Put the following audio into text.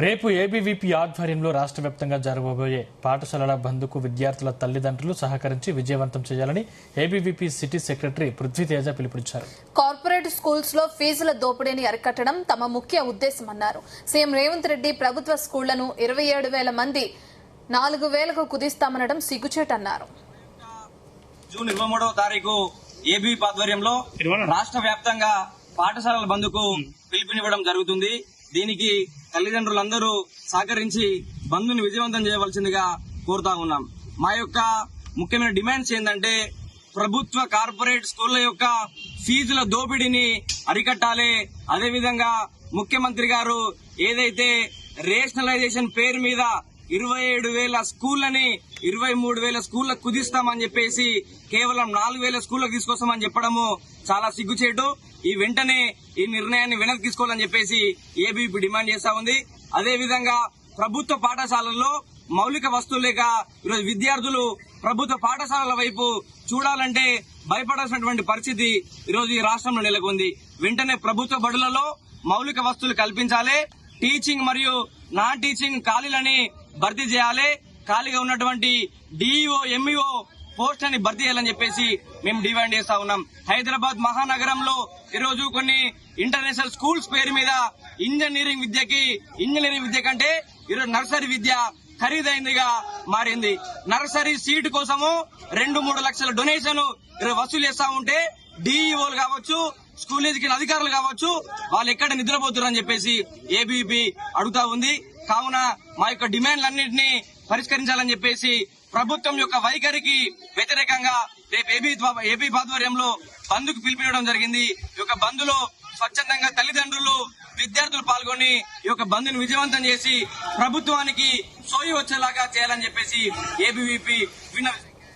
రేపు ఏబీవీపీ ఆధ్వర్యంలో రాష్ట్ర వ్యాప్తంగా జరగబోయే పాఠశాలల బంద్కు విద్యార్థుల తల్లిదండ్రులు సహకరించి విజయవంతం చేయాలని ఏబీవీపీ సిటీ సెక్రటరీ పృథ్వీతేజ పిలుపునిచ్చారు. కార్పొరేట్ స్కూల్స్ లో ఫీజుల దోపిడీని అరికట్టడం తమ ముఖ్య ఉద్దేశమన్నారు. సీఎం రేవంత్ రెడ్డి ప్రభుత్వ స్కూళ్లను 27,000 మంది 4,000కు కుదిస్తామనడం సిగ్గుచేటన్నారు. జూన్ 23వ తారీఖు ఏబీవీపీ ఆధ్వర్యంలో రాష్ట్ర వ్యాప్తంగా పాఠశాలల బంద్కు పిలుపునివ్వడం జరుగుతుంది. దీనికి తల్లిదండ్రులందరూ సహకరించి బంద్ను విజయవంతం చేయవలసిందిగా కోరుతా ఉన్నాం. మా యొక్క ముఖ్యమైన డిమాండ్స్ ఏంటంటే ప్రభుత్వ కార్పొరేట్ స్కూళ్ల యొక్క ఫీజుల దోపిడీని అరికట్టాలి. అదేవిధంగా ముఖ్యమంత్రి గారు ఏదైతే రేషనలైజేషన్ పేరు మీద 27,000 స్కూళ్లని 23,000 స్కూళ్లకు కుదిస్తామని చెప్పేసి కేవలం 4,000 స్కూళ్లకు తీసుకొస్తామని చెప్పడము చాలా సిగ్గుచేటు. ఈ వెంటనే ఈ నిర్ణయాన్ని వెనక్కి తీసుకోవాలని చెప్పేసి ఏబీవీపీ డిమాండ్ చేస్తా ఉంది. అదేవిధంగా ప్రభుత్వ పాఠశాలల్లో మౌలిక వస్తువులు లేక ఈరోజు విద్యార్థులు ప్రభుత్వ పాఠశాలల వైపు చూడాలంటే భయపడాల్సినటువంటి పరిస్థితి ఈరోజు ఈ రాష్ట్రంలో నెలకొంది. వెంటనే ప్రభుత్వ బడులలో మౌలిక వస్తువులు కల్పించాలి. టీచింగ్ మరియు నాన్ టీచింగ్ ఖాళీలని భర్తీ చేయాలి. ఖాళీగా ఉన్నటువంటి డిఈఓ ఎంఈఓ పోస్టులని భర్తీ చేయాలని చెప్పేసి మేము డిమాండ్ చేస్తా ఉన్నాం. హైదరాబాద్ మహానగరంలో ఈరోజు కొన్ని ఇంటర్నేషనల్ స్కూల్స్ పేరు మీద ఇంజనీరింగ్ విద్య కంటే ఈరోజు నర్సరీ విద్య ఖరీదైందిగా మారింది. నర్సరీ సీటు కోసము 2-3 లక్షల డొనేషన్ వసూలు చేస్తా ఉంటే డిఈఓలు కావచ్చు, స్కూల్ ఎడ్యుకేషన్ అధికారులు కావచ్చు, వాళ్ళు ఎక్కడ నిద్రపోతున్నారని చెప్పేసి ఏబీవీపీ అడుగుతా ఉంది. కావున మా యొక్క డిమాండ్లన్నింటినీ పరిష్కరించాలని చెప్పేసి ప్రభుత్వం యొక్క వైఖరికి వ్యతిరేకంగా రేపు ఏబీ ఆధ్వర్యంలో బంద్కు పిలుపునివ్వడం జరిగింది. ఈ యొక్క బంద్లో స్వచ్ఛందంగా తల్లిదండ్రులు, విద్యార్థులు పాల్గొని ఈ యొక్క బంద్ను విజయవంతం చేసి ప్రభుత్వానికి సోయి వచ్చేలాగా చేయాలని చెప్పేసి ఏబీవీపీ విన్నవించింది.